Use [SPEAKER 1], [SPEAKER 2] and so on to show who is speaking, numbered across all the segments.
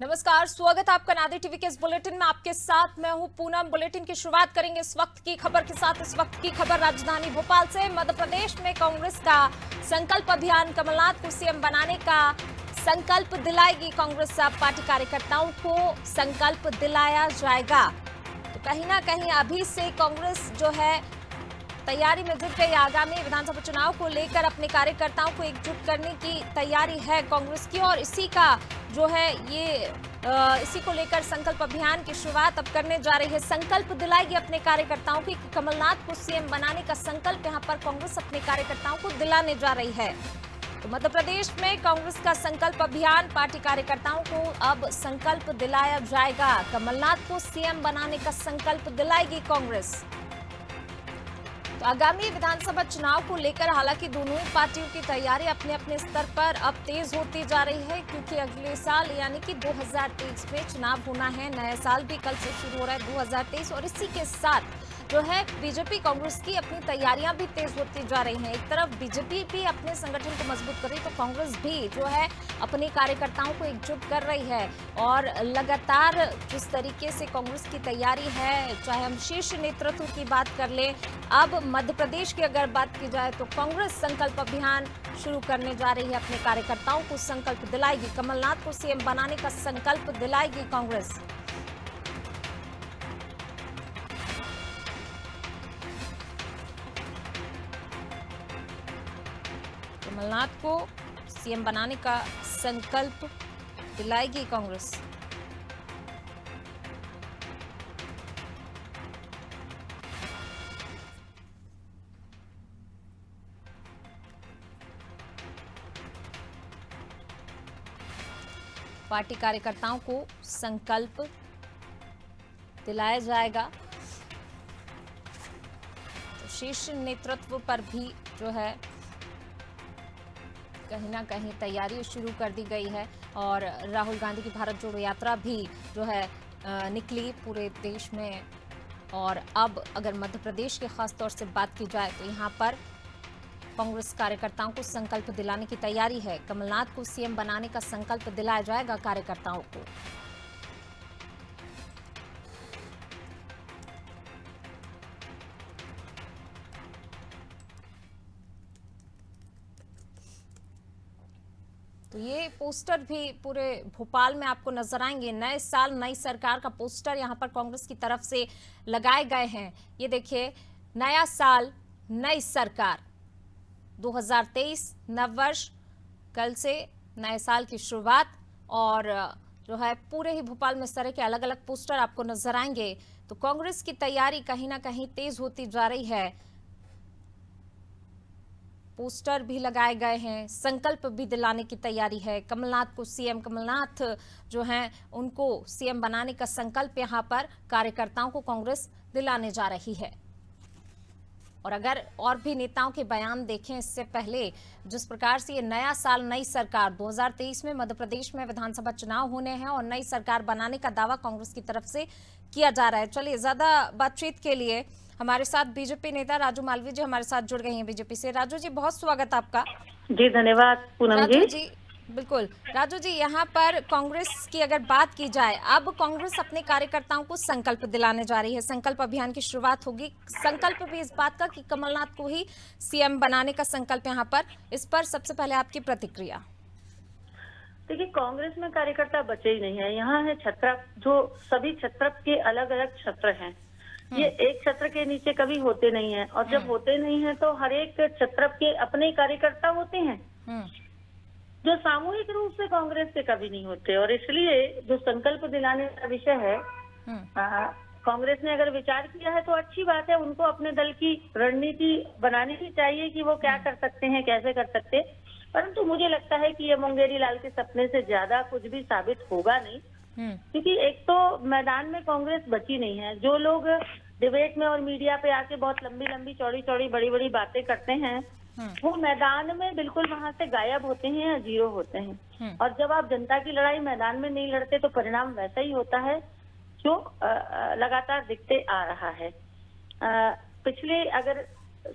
[SPEAKER 1] नमस्कार, स्वागत है आपका नादी टीवी के इस बुलेटिन में। आपके साथ मैं हूं पूनम। बुलेटिन की शुरुआत करेंगे इस वक्त की खबर के साथ। इस वक्त की खबर राजधानी भोपाल से। मध्य प्रदेश में कांग्रेस का संकल्प अभियान, कमलनाथ को सीएम बनाने का संकल्प दिलाएगी कांग्रेस। अब पार्टी कार्यकर्ताओं को संकल्प दिलाया जाएगा। तो कहीं ना कहीं अभी से कांग्रेस जो है तैयारी में जुट गई। आगामी विधानसभा चुनाव को लेकर अपने कार्यकर्ताओं को एकजुट करने की तैयारी है कांग्रेस की, और इसी का जो है इसी को लेकर संकल्प अभियान की शुरुआत अब करने जा रही है। संकल्प दिलाएगी अपने कार्यकर्ताओं की कमलनाथ को सीएम बनाने का संकल्प यहां पर कांग्रेस अपने कार्यकर्ताओं को दिलाने जा रही है। तो मध्य प्रदेश में कांग्रेस का संकल्प अभियान, पार्टी कार्यकर्ताओं को अब संकल्प दिलाया जाएगा। कमलनाथ को सीएम बनाने का संकल्प दिलाएगी कांग्रेस। तो आगामी विधानसभा चुनाव को लेकर हालांकि दोनों ही पार्टियों की तैयारी अपने अपने स्तर पर अब तेज होती जा रही है, क्योंकि अगले साल यानी कि 2023 में चुनाव होना है। नया साल भी कल से शुरू हो रहा है 2023, और इसी के साथ जो है बीजेपी कांग्रेस की अपनी तैयारियां भी तेज होती जा रही हैं। एक तरफ बीजेपी भी अपने संगठन को मजबूत कर रही है, तो कांग्रेस भी जो है अपने कार्यकर्ताओं को एकजुट कर रही है। और लगातार जिस तरीके से कांग्रेस की तैयारी है, चाहे हम शीर्ष नेतृत्व की बात कर लें, अब मध्य प्रदेश की अगर बात की जाए तो कांग्रेस संकल्प अभियान शुरू करने जा रही है। अपने कार्यकर्ताओं को संकल्प दिलाएगी, कमलनाथ को सीएम बनाने का संकल्प दिलाएगी कांग्रेस। कमलनाथ को सीएम बनाने का संकल्प दिलाएगी कांग्रेस। पार्टी कार्यकर्ताओं को संकल्प दिलाया जाएगा। तो शीर्ष नेतृत्व पर भी जो है कहीं ना कहीं तैयारी शुरू कर दी गई है, और राहुल गांधी की भारत जोड़ो यात्रा भी जो है निकली पूरे देश में। और अब अगर मध्य प्रदेश के खास तौर से बात की जाए तो यहाँ पर कांग्रेस कार्यकर्ताओं को संकल्प दिलाने की तैयारी है। कमलनाथ को सीएम बनाने का संकल्प दिलाया जाएगा कार्यकर्ताओं को। तो ये पोस्टर भी पूरे भोपाल में आपको नजर आएंगे। नए साल नई सरकार का पोस्टर यहाँ पर कांग्रेस की तरफ से लगाए गए हैं। ये देखिए, नया साल नई सरकार, 2023 नववर्ष, कल से नए साल की शुरुआत। और जो है पूरे ही भोपाल में इस तरह के अलग अलग पोस्टर आपको नजर आएंगे। तो कांग्रेस की तैयारी कहीं ना कहीं तेज होती जा रही है। पोस्टर भी लगाए गए हैं, संकल्प भी दिलाने की तैयारी है। कमलनाथ को सीएम, कमलनाथ जो हैं उनको सीएम बनाने का संकल्प यहां पर कार्यकर्ताओं को कांग्रेस दिलाने जा रही है। और अगर और भी नेताओं के बयान देखें इससे पहले, जिस प्रकार से ये नया साल नई सरकार, 2023 में मध्य प्रदेश में विधानसभा चुनाव होने हैं और नई सरकार बनाने का दावा कांग्रेस की तरफ से किया जा रहा है। चलिए, ज्यादा बातचीत के लिए हमारे साथ बीजेपी नेता राजू मालवीय जी हमारे साथ जुड़ गए हैं बीजेपी से। राजू जी, बहुत स्वागत आपका।
[SPEAKER 2] जी धन्यवाद पूनम जी।
[SPEAKER 1] बिल्कुल राजू जी, यहाँ पर कांग्रेस की अगर बात की जाए, अब कांग्रेस अपने कार्यकर्ताओं को संकल्प दिलाने जा रही है। संकल्प अभियान की शुरुआत होगी। संकल्प भी इस बात का कि कमलनाथ को ही सीएम बनाने का संकल्प यहाँ पर। इस पर सबसे पहले आपकी प्रतिक्रिया।
[SPEAKER 2] देखिए, कांग्रेस में कार्यकर्ता बचे ही नहीं है। यहाँ है छत्रप, जो सभी छत्रप के अलग अलग छत्र हैं। ये एक छत्र के नीचे कभी होते नहीं है, और जब होते नहीं है तो हर एक छत्रप के अपने कार्यकर्ता होते हैं, जो सामूहिक रूप से कांग्रेस से कभी नहीं होते। और इसलिए जो संकल्प दिलाने का विषय है, कांग्रेस ने अगर विचार किया है तो अच्छी बात है। उनको अपने दल की रणनीति बनानी ही चाहिए कि वो क्या कर सकते हैं, कैसे कर सकते हैं। परंतु मुझे लगता है कि ये मुंगेरी लाल के सपने से ज्यादा कुछ भी साबित होगा नहीं, क्योंकि एक तो मैदान में कांग्रेस बची नहीं है। जो लोग डिबेट में और मीडिया पे आके बहुत लंबी लंबी चौड़ी चौड़ी बड़ी बड़ी बातें करते हैं, वो मैदान में बिल्कुल वहां से गायब होते हैं या जीरो होते हैं। और जब आप जनता की लड़ाई मैदान में नहीं लड़ते तो परिणाम वैसा ही होता है जो लगातार दिखते आ रहा है। पिछले अगर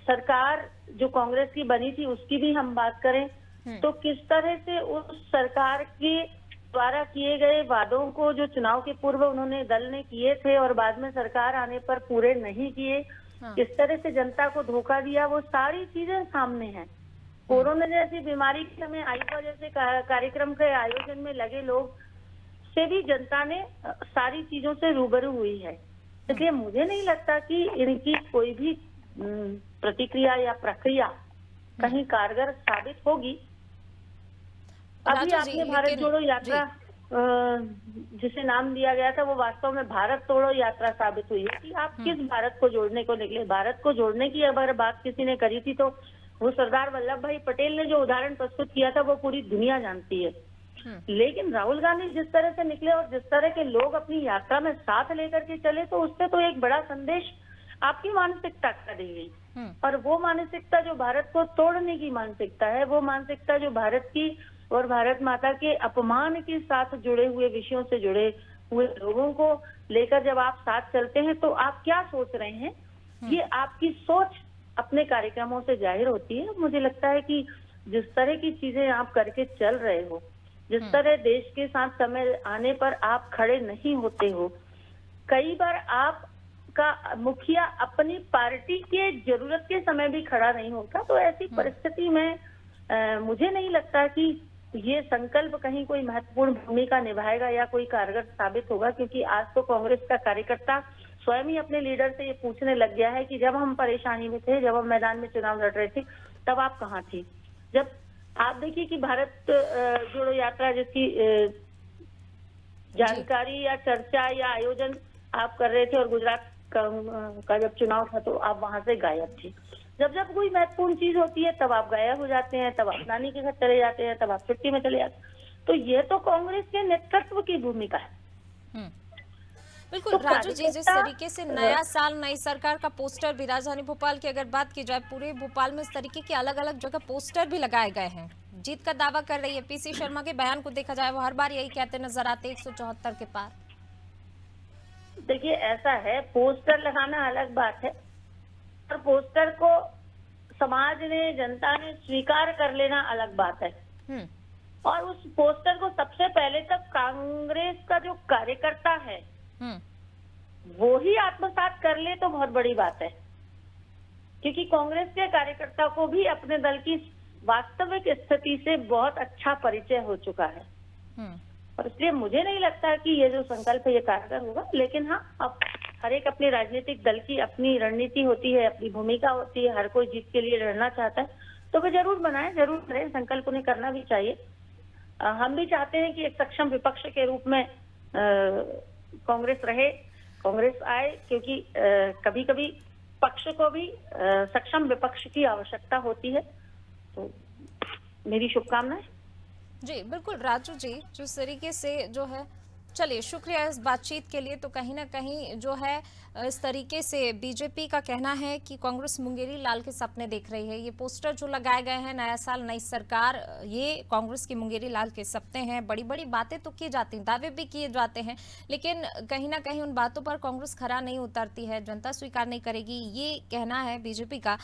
[SPEAKER 2] सरकार जो कांग्रेस की बनी थी उसकी भी हम बात करें तो किस तरह से उस सरकार की द्वारा किए गए वादों को जो चुनाव के पूर्व उन्होंने दल ने किए थे और बाद में सरकार आने पर पूरे नहीं किए,
[SPEAKER 1] हाँ।
[SPEAKER 2] किस तरह से जनता को धोखा दिया, वो सारी चीजें सामने हैं। कोरोना जैसी बीमारी के समय आईफा जैसे कार्यक्रम के आयोजन में लगे लोग से भी जनता ने सारी चीजों से रूबरू हुई है। इसलिए मुझे नहीं लगता कि इनकी कोई भी प्रतिक्रिया या प्रक्रिया कहीं कारगर साबित होगी। अभी आपने भारत जोड़ो यात्रा जिसे नाम दिया गया था, वो वास्तव में भारत तोड़ो यात्रा साबित हुई है कि आप किस भारत को जोड़ने को निकले। भारत को जोड़ने की अगर बात किसी ने करी थी तो वो सरदार वल्लभ भाई पटेल ने जो उदाहरण प्रस्तुत किया था वो पूरी दुनिया जानती है। लेकिन राहुल गांधी जिस तरह से निकले और जिस तरह के लोग अपनी यात्रा में साथ लेकर के चले, तो उससे तो एक बड़ा संदेश आपकी मानसिकता का दी गई। और वो मानसिकता जो भारत को तोड़ने की मानसिकता है, वो मानसिकता जो भारत की और भारत माता के अपमान के साथ जुड़े हुए विषयों से जुड़े हुए लोगों को लेकर जब आप साथ चलते हैं तो आप क्या सोच रहे हैं, ये आपकी सोच अपने कार्यक्रमों से जाहिर होती है। मुझे लगता है कि जिस तरह की चीजें आप करके चल रहे हो, जिस तरह देश के साथ समय आने पर आप खड़े नहीं होते हो, कई बार आपका मुखिया अपनी पार्टी के जरूरत के समय भी खड़ा नहीं होता, तो ऐसी परिस्थिति में मुझे नहीं लगता कि ये संकल्प कहीं कोई महत्वपूर्ण भूमिका निभाएगा या कोई कारगर साबित होगा। क्योंकि आज तो कांग्रेस का कार्यकर्ता स्वयं ही अपने लीडर से ये पूछने लग गया है कि जब हम परेशानी में थे, जब हम मैदान में चुनाव लड़ रहे थे, तब आप कहाँ थी। जब आप देखिए कि भारत जोड़ो यात्रा जिसकी जानकारी या चर्चा या आयोजन आप कर रहे थे और गुजरात का जब चुनाव था तो आप वहां से गायब थे। जब जब कोई महत्वपूर्ण चीज होती है तब आप गायब हो जाते हैं, तब आप नानी के घर चले जाते हैं, तब आप छुट्टी में चले जाते हैं। तो ये तो कांग्रेस के नेतृत्व की भूमिका है।
[SPEAKER 1] बिल्कुल
[SPEAKER 2] तो
[SPEAKER 1] राजू जी, जिस तरीके से नया साल नई सरकार का पोस्टर भी राजधानी भोपाल की अगर बात की जाए, पूरे भोपाल में इस तरीके के अलग अलग जगह पोस्टर भी लगाए गए हैं। जीत का दावा कर रही है पीसी शर्मा के बयान को देखा जाए, वो हर बार यही कहते नजर आते 174 के पार।
[SPEAKER 2] देखिए ऐसा है, पोस्टर लगाना अलग बात है और पोस्टर को समाज ने, जनता ने स्वीकार कर लेना अलग बात है। और उस पोस्टर को सबसे पहले तक कांग्रेस का जो कार्यकर्ता है वो ही आत्मसात कर ले तो बहुत बड़ी बात है। क्योंकि कांग्रेस के कार्यकर्ता को भी अपने दल की वास्तविक स्थिति से बहुत अच्छा परिचय हो चुका है। और इसलिए मुझे नहीं लगता कि ये जो संकल्प है ये कारगर होगा। लेकिन हाँ, अब हर एक अपने राजनीतिक दल की अपनी रणनीति होती है, अपनी भूमिका होती है, हर कोई जीत के लिए लड़ना चाहता है तो वे जरूर बनाए, जरूर करें, संकल्प उन्हें करना भी चाहिए। हम भी चाहते हैं कि एक सक्षम विपक्ष के रूप में कांग्रेस रहे, कांग्रेस आए, क्योंकि कभी कभी पक्ष को भी सक्षम विपक्ष की आवश्यकता होती है। तो मेरी शुभकामनाएं।
[SPEAKER 1] जी बिल्कुल राजू जी, जिस तरीके से जो है, चलिए शुक्रिया इस बातचीत के लिए। तो कहीं ना कहीं जो है इस तरीके से बीजेपी का कहना है कि कांग्रेस मुंगेरी लाल के सपने देख रही है। ये पोस्टर जो लगाए गए हैं, नया साल नई सरकार, ये कांग्रेस की मुंगेरी लाल के सपने हैं। बड़ी बड़ी बातें तो की जाती हैं, दावे भी किए जाते हैं, लेकिन कहीं ना कहीं उन बातों पर कांग्रेस खरा नहीं उतरती है, जनता स्वीकार नहीं करेगी, ये कहना है बीजेपी का।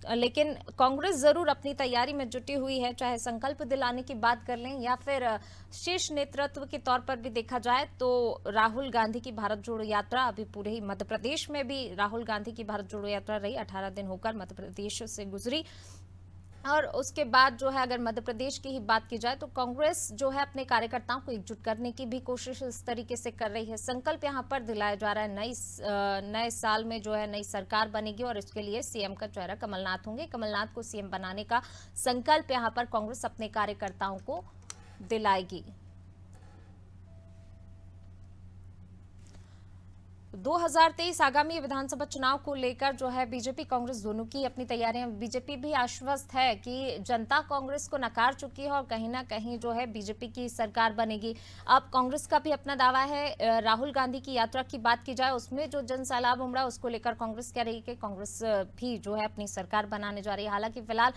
[SPEAKER 1] लेकिन कांग्रेस जरूर अपनी तैयारी में जुटी हुई है, चाहे संकल्प दिलाने की बात कर लें या फिर शीर्ष नेतृत्व के तौर पर भी देखा जाए तो राहुल गांधी की भारत जोड़ो यात्रा अभी पूरे ही मध्य प्रदेश में भी राहुल गांधी की भारत जोड़ो यात्रा रही, 18 दिन होकर मध्य प्रदेश से गुजरी। और उसके बाद जो है अगर मध्य प्रदेश की ही बात की जाए तो कांग्रेस जो है अपने कार्यकर्ताओं को एकजुट करने की भी कोशिश इस तरीके से कर रही है। संकल्प यहां पर दिलाया जा रहा है, नए साल में जो है नई सरकार बनेगी और इसके लिए सीएम का चेहरा कमलनाथ होंगे। कमलनाथ को सीएम बनाने का संकल्प यहां पर कांग्रेस अपने कार्यकर्ताओं को दिलाएगी। 2023 आगामी विधानसभा चुनाव को लेकर जो है बीजेपी कांग्रेस दोनों की अपनी तैयारियां, बीजेपी भी आश्वस्त है कि जनता कांग्रेस को नकार चुकी है और कहीं ना कहीं जो है बीजेपी की सरकार बनेगी। अब कांग्रेस का भी अपना दावा है। राहुल गांधी की यात्रा की बात की जाए, उसमें जो जन सैलाब उमड़ा उसको लेकर कांग्रेस कह रही है कि कांग्रेस भी जो है अपनी सरकार बनाने जा रही है। हालांकि फिलहाल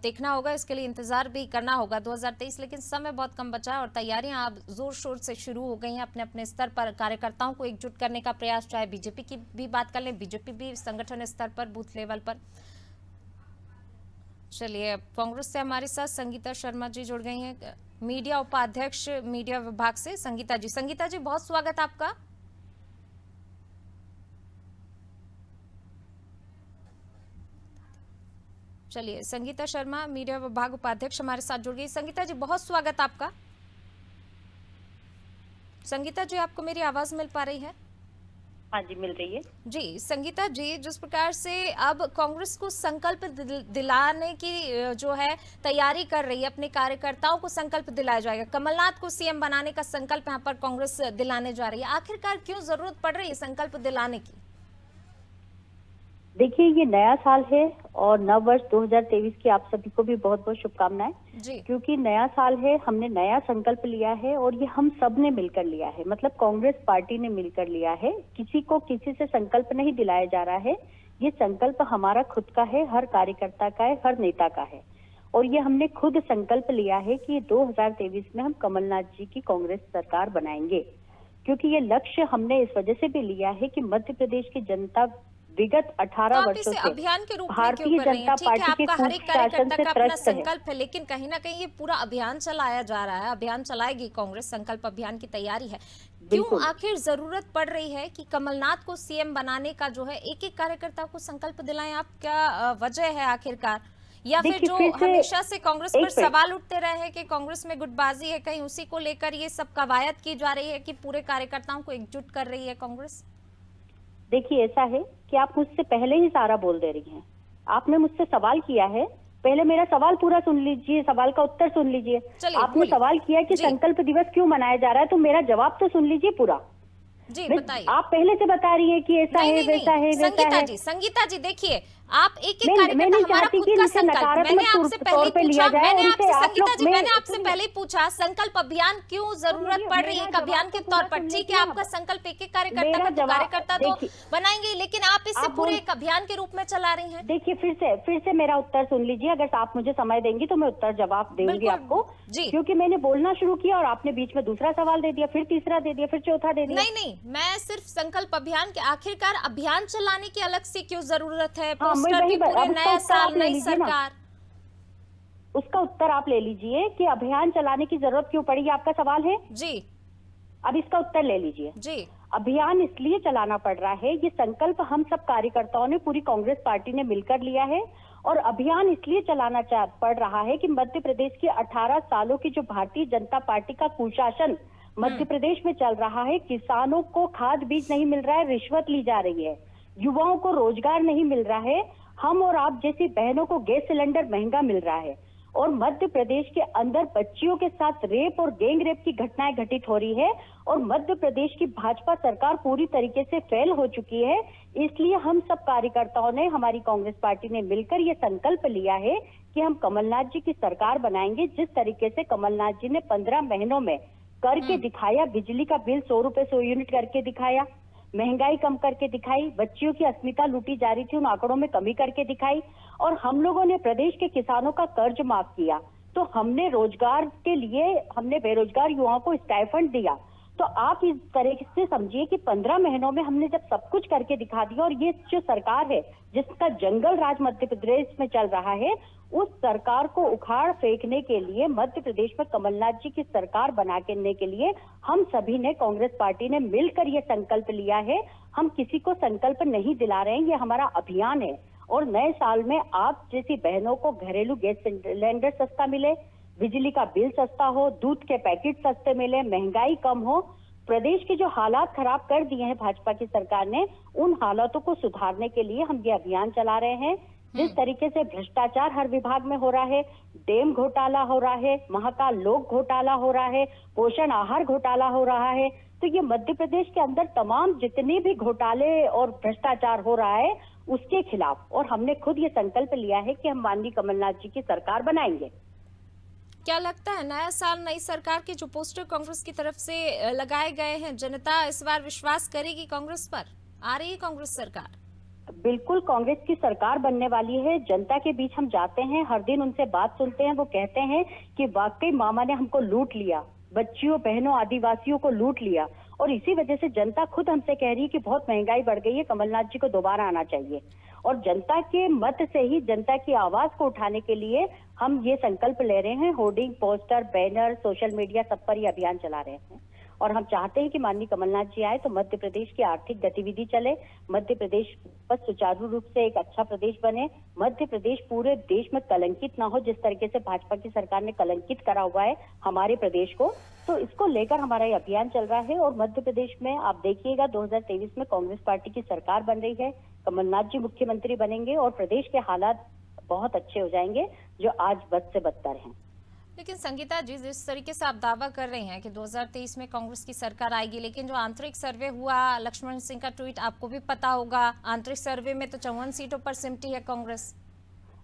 [SPEAKER 1] देखना होगा, इसके लिए इंतजार भी करना होगा 2023, लेकिन समय बहुत कम बचा है और तैयारियां अब जोर शोर से शुरू हो गई हैं। अपने अपने स्तर पर कार्यकर्ताओं को एकजुट करने का प्रयास, चाहे बीजेपी की भी बात कर लें, बीजेपी भी संगठन स्तर पर, बूथ लेवल पर। चलिए, कांग्रेस से हमारे साथ संगीता शर्मा जी जुड़ गई हैं। मीडिया उपाध्यक्ष मीडिया विभाग से संगीता जी। संगीता जी, बहुत स्वागत आपका। चलिए, संगीता शर्मा मीडिया विभाग उपाध्यक्ष हमारे साथ जुड़ गई। संगीता जी, बहुत स्वागत आपका। संगीता जी, आपको मेरी आवाज मिल पा रही है?
[SPEAKER 2] हाँ जी, मिल रही है
[SPEAKER 1] जी। संगीता जी, जिस प्रकार से अब कांग्रेस को संकल्प दिलाने की जो है तैयारी कर रही है, अपने कार्यकर्ताओं को संकल्प दिलाया जाएगा, कमलनाथ को सीएम बनाने का संकल्प यहाँ पर कांग्रेस दिलाने जा रही है, आखिरकार क्यों जरूरत पड़ रही है संकल्प दिलाने की?
[SPEAKER 3] देखिए, ये नया साल है और नव वर्ष 2023 की आप सभी को भी बहुत बहुत शुभकामनाएं। क्योंकि नया साल है, हमने नया संकल्प लिया है और ये हम सब ने मिलकर लिया है, मतलब कांग्रेस पार्टी ने मिलकर लिया है। किसी को किसी से संकल्प नहीं दिलाया जा रहा है, ये संकल्प हमारा खुद का है, हर कार्यकर्ता का है, हर नेता का है। और ये हमने खुद संकल्प लिया है कि 2023 में हम कमलनाथ जी की कांग्रेस सरकार बनाएंगे। क्योंकि ये लक्ष्य हमने इस वजह से भी लिया है कि मध्य प्रदेश की जनता विगत 18 वर्षों से
[SPEAKER 1] अभियान के रूप में
[SPEAKER 3] भारतीय जनता पार्टी के
[SPEAKER 1] हर एक कार्यकर्ता का अपना
[SPEAKER 3] त्रस्त है।
[SPEAKER 1] संकल्प है, लेकिन कहीं ना कहीं ये पूरा अभियान चलाया जा रहा है, अभियान चलाएगी कांग्रेस, संकल्प अभियान की तैयारी है। क्यों आखिर जरूरत पड़ रही है कि कमलनाथ को सीएम बनाने का जो है एक एक कार्यकर्ता को संकल्प दिलाएं? आप क्या वजह है आखिरकार? या फिर जो हमेशा से कांग्रेस पर सवाल उठते रहे हैं कि कांग्रेस में गुटबाजी है, कहीं उसी को लेकर ये सब कवायद की जा रही है कि पूरे कार्यकर्ताओं को एकजुट कर रही है कांग्रेस?
[SPEAKER 3] देखिए, ऐसा है कि आप मुझसे पहले ही सारा बोल दे रही हैं। आपने मुझसे सवाल किया है, पहले मेरा सवाल पूरा सुन लीजिए, सवाल का उत्तर सुन लीजिए। आपने सवाल किया कि संकल्प दिवस क्यों मनाया जा रहा है, तो मेरा जवाब तो सुन लीजिए पूरा।
[SPEAKER 1] जी बताइए।
[SPEAKER 3] आप पहले से बता रही है कि ऐसा है, वैसा है, वैसा है।
[SPEAKER 1] संगीता जी, देखिए, आप एक एक कार्यकर्ता, हमारा खुद का संकल्प, मैंने आपसे पहले पूछा, मैंने आपसे पहले ही पूछा संकल्प अभियान क्यों जरूरत पड़ रही है एक अभियान के तौर पर? ठीक है, आपका संकल्प एक एक कार्यकर्ता तो बनाएंगे, लेकिन आप इसे पूरे एक अभियान के रूप में चला रही हैं।
[SPEAKER 3] देखिए, फिर से मेरा उत्तर सुन लीजिए। अगर आप मुझे समय देंगी तो मैं उत्तर जवाब दूंगी आपको, क्योंकि मैंने बोलना शुरू किया और आपने बीच में दूसरा सवाल दे दिया, फिर तीसरा दे दिया, फिर चौथा दे दिया।
[SPEAKER 1] नहीं, मैं सिर्फ संकल्प अभियान के आखिरकार अभियान चलाने की अलग से क्यों जरूरत है? नया साल, नई सरकार,
[SPEAKER 3] उसका उत्तर आप ले लीजिए कि अभियान चलाने की जरूरत क्यों पड़ी, आपका सवाल है
[SPEAKER 1] जी।
[SPEAKER 3] अब इसका उत्तर ले लीजिए
[SPEAKER 1] जी।
[SPEAKER 3] अभियान इसलिए चलाना पड़ रहा है, ये संकल्प हम सब कार्यकर्ताओं ने, पूरी कांग्रेस पार्टी ने मिलकर लिया है। और अभियान इसलिए चलाना पड़ रहा है कि मध्य प्रदेश की 18 सालों की जो भारतीय जनता पार्टी का कुशासन मध्य प्रदेश में चल रहा है, किसानों को खाद बीज नहीं मिल रहा है, रिश्वत ली जा रही है, युवाओं को रोजगार नहीं मिल रहा है, हम और आप जैसी बहनों को गैस सिलेंडर महंगा मिल रहा है, और मध्य प्रदेश के अंदर बच्चियों के साथ रेप और गैंग रेप की घटनाएं घटित हो रही है, और मध्य प्रदेश की भाजपा सरकार पूरी तरीके से फेल हो चुकी है। इसलिए हम सब कार्यकर्ताओं ने, हमारी कांग्रेस पार्टी ने मिलकर ये संकल्प लिया है कि हम कमलनाथ जी की सरकार बनाएंगे। जिस तरीके से कमलनाथ जी ने 15 महीनों में करके दिखाया, बिजली का बिल 100 रुपए 100 यूनिट करके दिखाया, महंगाई कम करके दिखाई, बच्चियों की अस्मिता लूटी जा रही थी उन आंकड़ों में कमी करके दिखाई, और हम लोगों ने प्रदेश के किसानों का कर्ज माफ किया। तो हमने रोजगार के लिए, हमने बेरोजगार युवाओं को स्टाइफंड दिया। तो आप इस तरीके से समझिए कि 15 महीनों में हमने जब सब कुछ करके दिखा दिया, और ये जो सरकार है जिसका जंगल राज मध्य प्रदेश में चल रहा है, उस सरकार को उखाड़ फेंकने के लिए, मध्य प्रदेश में कमलनाथ जी की सरकार बनाने के लिए हम सभी ने, कांग्रेस पार्टी ने मिलकर ये संकल्प लिया है। हम किसी को संकल्प नहीं दिला रहे हैं, ये हमारा अभियान है। और नए साल में आप जैसी बहनों को घरेलू गैस सिलेंडर सस्ता मिले, बिजली का बिल सस्ता हो, दूध के पैकेट सस्ते मिले, महंगाई कम हो, प्रदेश के जो हालात खराब कर दिए हैं भाजपा की सरकार ने, उन हालातों को सुधारने के लिए हम ये अभियान चला रहे हैं। जिस तरीके से भ्रष्टाचार हर विभाग में हो रहा है, डेम घोटाला हो रहा है, महाकाल लोक घोटाला हो रहा है, पोषण आहार घोटाला हो रहा है, तो ये मध्य प्रदेश के अंदर तमाम जितने भी घोटाले और भ्रष्टाचार हो रहा है उसके खिलाफ, और हमने खुद ये संकल्प लिया है कि हम माननीय कमलनाथ जी की सरकार बनाएंगे।
[SPEAKER 1] क्या लगता है, नया साल नई सरकार के जो पोस्टर कांग्रेस की तरफ से लगाए गए हैं, जनता इस बार विश्वास करेगी कांग्रेस पर? आ रही है कांग्रेस सरकार?
[SPEAKER 3] बिल्कुल, कांग्रेस की सरकार बनने वाली है। जनता के बीच हम जाते हैं, हर दिन उनसे बात सुनते हैं, वो कहते हैं कि वाकई मामा ने हमको लूट लिया, बच्चियों बहनों आदिवासियों को लूट लिया, और इसी वजह से जनता खुद हमसे कह रही है कि बहुत महंगाई बढ़ गई है, कमलनाथ जी को दोबारा आना चाहिए। और जनता के मत से ही, जनता की आवाज को उठाने के लिए हम ये संकल्प ले रहे हैं। Hoarding, poster, banner, social media, सब पर ये अभियान चला रहे हैं। और हम चाहते हैं कि माननीय कमलनाथ जी आए तो मध्य प्रदेश की आर्थिक गतिविधि चले, मध्य प्रदेश बस सुचारू रूप से एक अच्छा प्रदेश बने, मध्य प्रदेश पूरे देश में कलंकित ना हो, जिस तरीके से भाजपा की सरकार ने कलंकित करा हुआ है हमारे प्रदेश को। तो इसको लेकर हमारा ये अभियान चल रहा है। और मध्य प्रदेश में आप देखिएगा 2023 में कांग्रेस पार्टी की सरकार बन रही है, कमलनाथ जी मुख्यमंत्री बनेंगे और प्रदेश के हालात बहुत अच्छे हो जाएंगे, जो आज बद से बदतर हैं।
[SPEAKER 1] लेकिन संगीता जी, जिस तरीके से आप दावा कर रहे हैं कि 2023 में कांग्रेस की सरकार आएगी, लेकिन जो आंतरिक सर्वे हुआ, लक्ष्मण सिंह का ट्वीट आपको भी पता होगा, आंतरिक सर्वे में तो 54 सीटों पर सिमटी है कांग्रेस।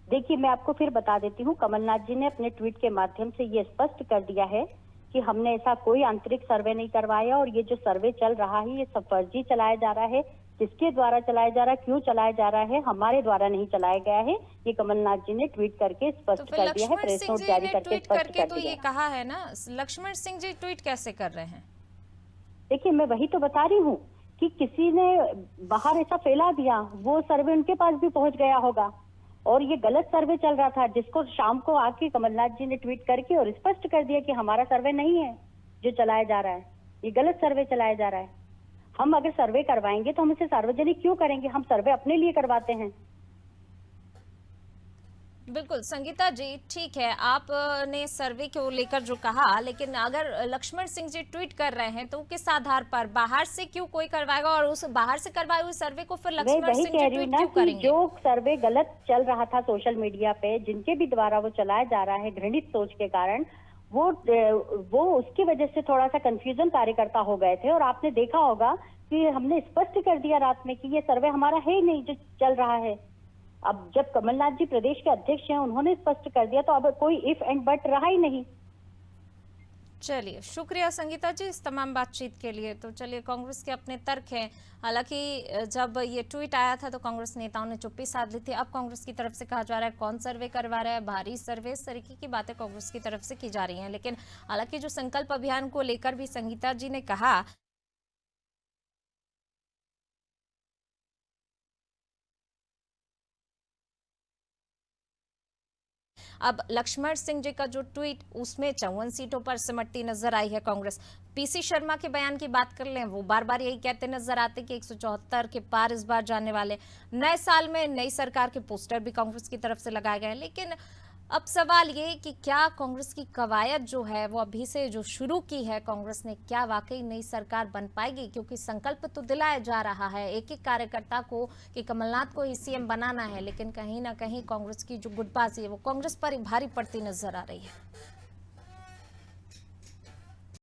[SPEAKER 3] देखिए, मैं आपको फिर बता देती हूँ, कमलनाथ जी ने अपने ट्वीट के माध्यम से ये स्पष्ट कर दिया है कि हमने ऐसा कोई आंतरिक सर्वे नहीं करवाया और ये जो सर्वे चल रहा है ये सब फर्जी चलाया जा रहा है। किसके द्वारा चलाया जा रहा है, क्यों चलाया जा रहा है, हमारे द्वारा नहीं चलाया गया है। ये कमलनाथ जी ने ट्वीट करके स्पष्ट कर दिया है, प्रेस नोट जारी करके स्पष्ट कर
[SPEAKER 1] तो
[SPEAKER 3] दिया
[SPEAKER 1] ये कहा है ना। लक्ष्मण सिंह जी ट्वीट कैसे कर रहे हैं?
[SPEAKER 3] देखिए, मैं वही तो बता रही हूँ कि किसी ने बाहर ऐसा फैला दिया, वो सर्वे उनके पास भी पहुंच गया होगा और ये गलत सर्वे चल रहा था, जिसको शाम को आके कमलनाथ जी ने ट्वीट करके और स्पष्ट कर दिया कि हमारा सर्वे नहीं है जो चलाया जा रहा है, ये गलत सर्वे चलाया जा रहा है। हम अगर सर्वे करवाएंगे तो हम इसे सार्वजनिक क्यों करेंगे? हम सर्वे अपने लिए करवाते हैं।
[SPEAKER 1] बिल्कुल संगीता जी, ठीक है, आपने सर्वे को लेकर जो कहा, लेकिन अगर लक्ष्मण सिंह जी ट्वीट कर रहे हैं तो किस आधार पर? बाहर से क्यों कोई करवाएगा? और उस बाहर से करवाए हुए सर्वे को फिर लक्ष्मण सिंह जी ट्वीट क्यों करेंगे?
[SPEAKER 3] जो सर्वे गलत चल रहा था सोशल मीडिया पे, जिनके भी द्वारा वो चलाया जा रहा है घृणित सोच के कारण, वो उसकी वजह से थोड़ा सा कंफ्यूजन कार्यकर्ता हो गए थे। और आपने देखा होगा कि हमने स्पष्ट कर दिया रात में कि ये सर्वे हमारा है ही नहीं जो चल रहा है। अब जब कमलनाथ जी प्रदेश के अध्यक्ष हैं, उन्होंने स्पष्ट कर दिया, तो अब कोई इफ एंड बट रहा ही नहीं।
[SPEAKER 1] चलिए, शुक्रिया संगीता जी इस तमाम बातचीत के लिए। तो चलिए, कांग्रेस के अपने तर्क हैं। हालांकि जब ये ट्वीट आया था तो कांग्रेस नेताओं ने चुप्पी साध ली थी। अब कांग्रेस की तरफ से कहा जा रहा है कौन सर्वे करवा रहा है, भारी सर्वे, इस तरीके की बातें कांग्रेस की तरफ से की जा रही हैं। लेकिन हालांकि जो संकल्प अभियान को लेकर भी संगीता जी ने कहा, अब लक्ष्मण सिंह जी का जो ट्वीट, उसमें 54 सीटों पर सिमटती नजर आई है कांग्रेस। पीसी शर्मा के बयान की बात कर लें, वो बार बार यही कहते नजर आते कि 174 के पार इस बार जाने वाले। नए साल में नई सरकार के पोस्टर भी कांग्रेस की तरफ से लगाए गए। लेकिन अब सवाल ये कि क्या कांग्रेस की कवायद जो है वो अभी से जो शुरू की है कांग्रेस ने, क्या वाकई नई सरकार बन पाएगी? क्योंकि संकल्प तो दिलाया जा रहा है एक एक कार्यकर्ता को कि कमलनाथ को ही सीएम बनाना है, लेकिन कहीं ना कहीं कांग्रेस की जो गुटबाजी है वो कांग्रेस पर ही भारी पड़ती नजर आ रही है।